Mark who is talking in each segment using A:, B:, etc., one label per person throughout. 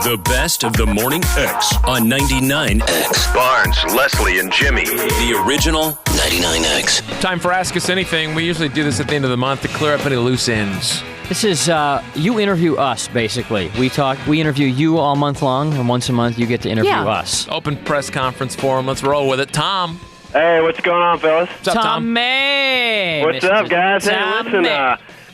A: The best of the Morning X on 99X. Barnes, Leslie, and Jimmy. The original 99X.
B: Time for Ask Us Anything. We usually do this at the end of the month to clear up any loose ends.
C: This is, you interview us, basically. We interview you all month long, and once a month you get to interview us.
B: Open press conference forum. Let's roll with it. Tom.
D: Hey, what's going on, fellas?
B: What's up, Tom?
D: What's up, guys? Hey, listen,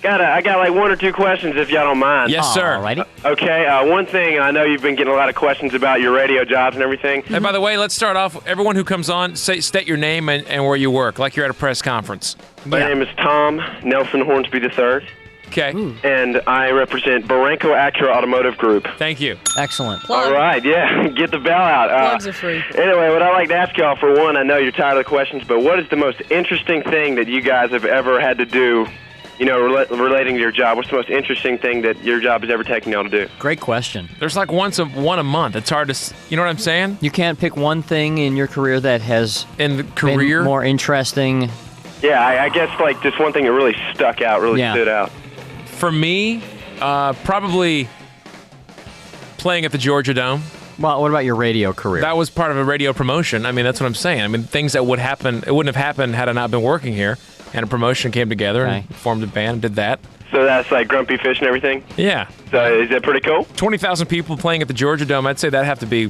D: I got like one or two questions if y'all don't mind.
B: Yes, sir.
C: Alrighty.
D: Okay, one thing, I know you've been getting a lot of questions about your radio jobs and everything.
B: And by the way, let's start off. Everyone who comes on, state your name and where you work, like you're at a press conference.
D: My name is Tom Nelson Hornsby III.
B: Okay.
D: And I represent Barranco Acura Automotive Group.
B: Thank you.
C: Excellent.
D: All right, yeah, get the bell out.
E: Plugs are free.
D: Anyway, what I'd like to ask y'all, for one, I know you're tired of the questions, but what is the most interesting thing that you guys have ever had to do, you know, relating to your job? What's the most interesting thing that your job has ever taken y'all to do?
C: Great question.
B: There's like one a month. It's hard to, you know what I'm saying?
C: You can't pick one thing in your career that has
B: In the career?
C: been more interesting.
D: Yeah, I guess like just one thing that really stuck out, stood out.
B: For me, probably playing at the Georgia Dome.
C: Well, what about your radio career?
B: That was part of a radio promotion. I mean, that's what I'm saying. I mean, things that would happen, it wouldn't have happened had I not been working here. And a promotion came together and formed a band and did that.
D: So that's like Grumpy Fish and everything?
B: Yeah.
D: So is that pretty cool?
B: 20,000 people playing at the Georgia Dome, I'd say that'd have to be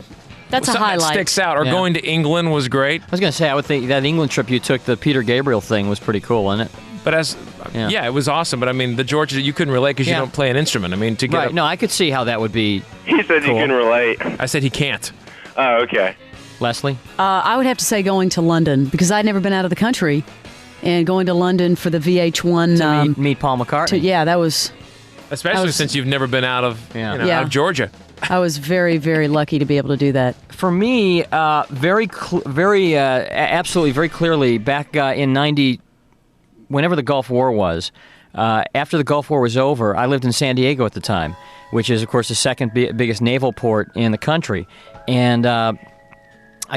E: That's a
B: something
E: highlight.
B: that sticks out. Or going to England was great.
C: I was going to say, I would think that England trip you took, the Peter Gabriel thing, was pretty cool, wasn't it?
B: But it was awesome. But I mean, the Georgia, you couldn't relate because you don't play an instrument. I mean, to get
C: no, I could see how that would be.
D: He said
C: cool.
D: you can relate.
B: I said he can't.
D: Oh, okay.
C: Leslie?
E: I would have to say going to London because I'd never been out of the country, and going to London for the VH1.
C: To meet Paul McCartney.
E: That was.
B: Especially since you've never been out of out of Georgia.
E: I was very, very lucky to be able to do that.
C: For me, absolutely, very clearly, back in 90, whenever the Gulf War was, after the Gulf War was over, I lived in San Diego at the time, which is, of course, the second biggest naval port in the country. And I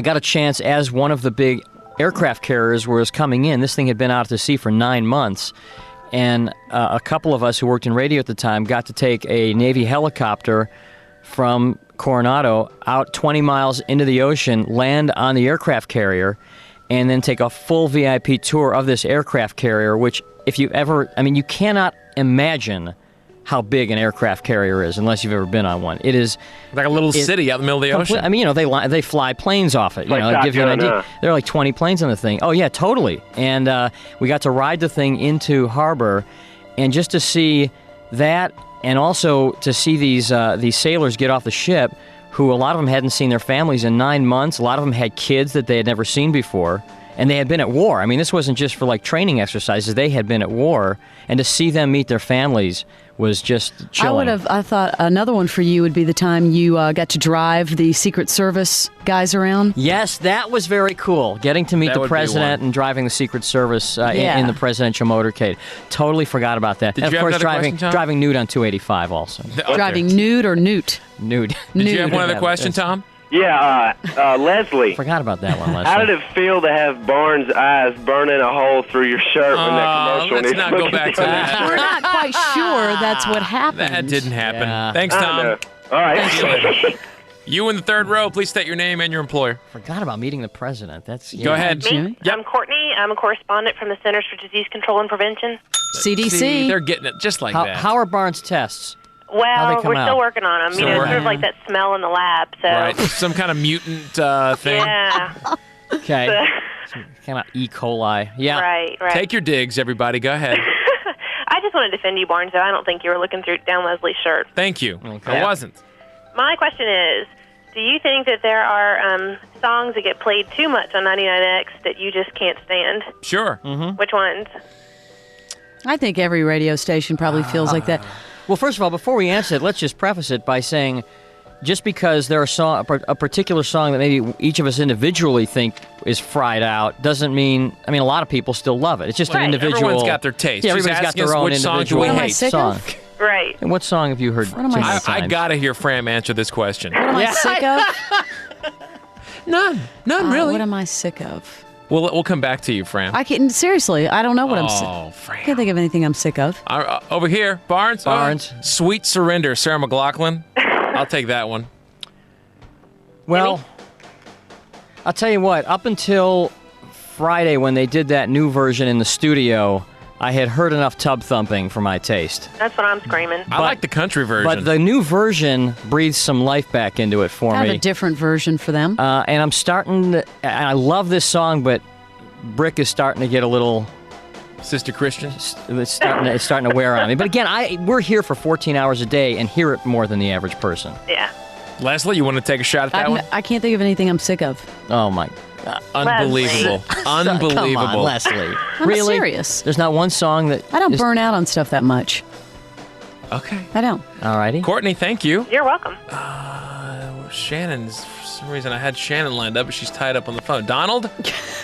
C: got a chance, as one of the big aircraft carriers was coming in. This thing had been out to sea for 9 months. And a couple of us who worked in radio at the time got to take a Navy helicopter from Coronado out 20 miles into the ocean, land on the aircraft carrier, and then take a full VIP tour of this aircraft carrier, which if you ever, you cannot imagine how big an aircraft carrier is unless you've ever been on one. It is
B: like a little city out in the middle of the ocean.
C: They fly planes off it.
D: Like
C: it gives you an idea. There are like 20 planes on the thing. Oh yeah, totally. And we got to ride the thing into harbor, and just to see that, and also to see these sailors get off the ship, who a lot of them hadn't seen their families in 9 months. A lot of them had kids that they had never seen before, and they had been at war. I mean, this wasn't just for like training exercises. They had been at war, and to see them meet their families was just chilling.
E: I thought another one for you would be the time you got to drive the Secret Service guys around.
C: Yes, that was very cool. Getting to meet the president and driving the Secret Service in the presidential motorcade. Totally forgot about that.
B: Did
C: of
B: you
C: course,
B: have another question, Tom?
C: driving nude on 285 also.
B: Okay.
E: Driving nude or newt?
C: Nude.
B: Did you have one other question, Tom?
D: Yeah, Leslie.
C: Forgot about that one, Leslie.
D: How did it feel to have Barnes' eyes burning a hole through your shirt when that commercial?
B: Let's not go back to that.
E: We're not quite sure that's what happened.
B: That didn't happen.
C: Yeah.
B: Thanks, Tom.
D: All right.
B: You in the third row, please state your name and your employer.
C: Forgot about meeting the president.
B: Go ahead.
E: Me?
B: Yep.
F: I'm Courtney. I'm a correspondent from the Centers for Disease Control and Prevention.
E: CDC.
B: See, they're getting it just like that.
C: How are Barnes' tests?
F: Well,
C: come
F: we're
C: out?
F: still working on them. It's sort of like that smell in the lab. So.
B: Right, some kind of mutant thing.
F: Yeah.
C: Okay. Some kind of E. coli. Yeah.
F: Right.
B: Take your digs, everybody. Go ahead.
F: I just want to defend you, Barnes, though. I don't think you were looking down Leslie's shirt.
B: Thank you.
C: Okay.
B: I wasn't.
F: My question is, do you think that there are songs that get played too much on 99X that you just can't stand?
B: Sure.
C: Mm-hmm.
F: Which ones?
E: I think every radio station probably feels like that.
C: Well, first of all, before we answer it, let's just preface it by saying, just because there are a particular song that maybe each of us individually think is fried out, doesn't mean, a lot of people still love it. It's just an individual.
B: Everyone's got their taste.
C: Yeah, everybody's got their own individual
E: song.
F: Right.
C: And what song have you heard?
E: What am I
B: I got to hear Fram answer this question.
E: What am I sick of?
B: None really.
E: What am I sick of?
B: We'll come back to you, Fram.
E: Seriously, I don't know what I'm sick
B: Oh,
E: of.
B: Fram.
E: I can't think of anything I'm sick of.
B: Over here, Barnes.
C: Barnes.
B: Sweet Surrender, Sarah McLachlan. I'll take that one.
C: Well, I'll tell you what. Up until Friday, when they did that new version in the studio, I had heard enough tub thumping for my taste.
F: That's what I'm screaming.
B: I like the country version.
C: But the new version breathes some life back into it for
E: I have
C: me.
E: a different version for them.
C: And I'm starting to, and I love this song, but Brick is starting to get a little...
B: Sister Christian.
C: It's starting to wear on me. But again, we're here for 14 hours a day and hear it more than the average person.
F: Yeah.
B: Leslie, you want to take a shot at that one?
E: I can't think of anything I'm sick of.
C: Oh, my...
B: Unbelievable. Unbelievable.
C: Come on, Leslie.
E: I'm
C: really?
E: serious.
C: There's not one song that...
E: I don't burn out on stuff that much.
B: Okay.
E: I don't.
C: All righty.
B: Courtney, thank you.
F: You're welcome.
B: Shannon's, for some reason, I had Shannon lined up, but she's tied up on the phone. Donald?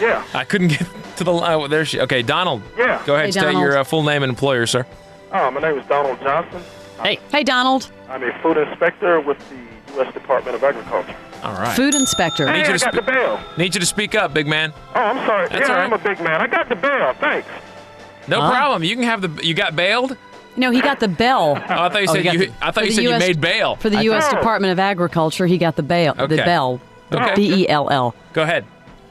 G: Yeah.
B: I couldn't get to the line. There she. Okay, Donald.
G: Yeah.
B: Go ahead,
E: Hey,
B: state
E: Donald.
B: your full name and employer, sir.
G: My name is Donald Johnson.
E: Hey, Donald.
G: I'm a food inspector with the U.S. Department of Agriculture.
B: All right.
E: Food inspector.
G: Hey,
B: Need you
G: I
B: to
G: got the bell.
B: Need you to speak up, big man.
G: Oh, I'm sorry.
B: That's all
G: I'm a
B: right.
G: big man. I got the bell. Thanks.
B: No problem. You can have the. You got bailed?
E: No, he got the bell
B: Oh, I thought you said
C: got
B: you. I thought
E: For
B: you
E: the
B: said you
E: US
B: made bail.
E: for the U.S.
G: Oh.
E: Department of Agriculture. He got the bell.
B: Okay.
E: The bell.
B: Okay.
E: B-E-L-L.
B: Go ahead.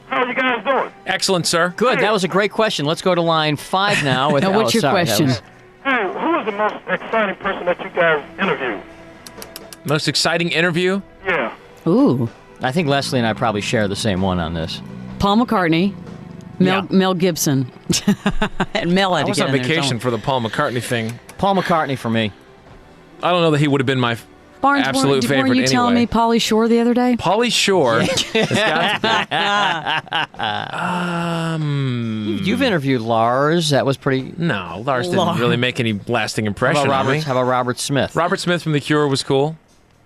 G: How are you guys doing?
B: Excellent, sir.
C: Good. That was a great question. Let's go to line 5 now. With,
E: Now, what's your
C: sorry, that
E: question?
C: was-
G: Hey, who is the most exciting person that you guys interview?
B: Most exciting interview?
G: Yeah.
E: Ooh.
C: I think Leslie and I probably share the same one on this.
E: Paul McCartney.
C: Yeah.
E: Mel Gibson. And Mel had
B: I
E: to
B: was
E: get
B: on
E: in there,
B: vacation
E: don't-
B: for the Paul McCartney thing.
C: Paul McCartney for me.
B: I don't know that he would have been my
E: Barnes,
B: absolute favorite
E: weren't you telling
B: anyway.
E: me Pauly Shore the other day?
B: Pauly Shore. has got to be.
C: You've interviewed Lars. That was pretty...
B: No, Lars didn't really make any lasting
C: How
B: impression
C: about,
B: on me.
C: Robert, how about Robert Smith?
B: Robert Smith from The Cure was cool.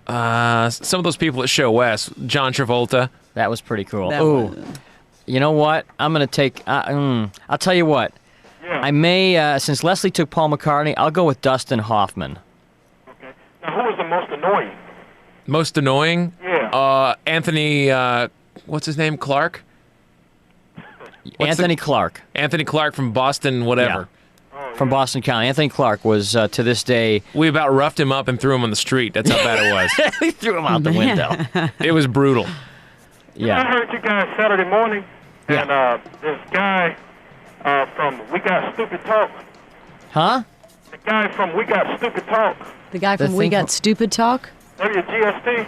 B: Some of those people at Show West, John Travolta.
C: That was pretty cool.
E: That
C: Ooh.
E: was-
C: You know what? I'm going to take... I'll tell you what.
G: Yeah.
C: I may, since Leslie took Paul McCartney, I'll go with Dustin Hoffman.
G: Okay. Now, who is the most annoying?
B: Most annoying?
G: Yeah.
B: Anthony, what's his name? Clark? What's
C: Anthony Clark
B: Anthony Clark from Boston, whatever.
C: from Boston County. Anthony Clark was, to this day...
B: We about roughed him up and threw him on the street. That's how bad it was.
C: He threw him out the window.
B: It was brutal.
G: I
C: Yeah.
G: heard you guys Saturday morning,
C: Yeah.
G: and this guy from We Got Stupid Talk.
C: Huh?
G: The guy from We Got Stupid Talk.
E: The guy from
C: The
E: We
C: thing-
E: Got Stupid Talk?
G: WGST.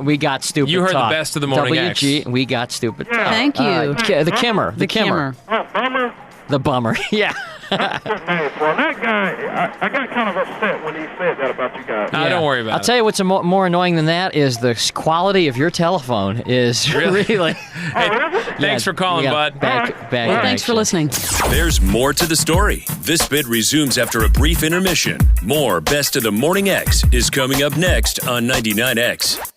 C: We got stupid.
B: You heard the
C: talk.
B: best of the Morning X.
C: We got stupid.
G: Yeah.
C: talk.
E: Thank you.
C: The Kimmer. The Kimmer.
G: Bummer.
C: The bummer. Yeah.
G: Good name for him. That guy, I got kind of upset when he said that about you guys.
B: Nah, don't worry about
C: I'll
B: it.
C: tell you what's more annoying than that is the quality of your telephone is really.
B: Thanks for calling, bud.
C: Bad
E: Well, thanks for
C: connection.
E: listening.
A: There's more to the story. This bit resumes after a brief intermission. More Best of the Morning X is coming up next on 99X.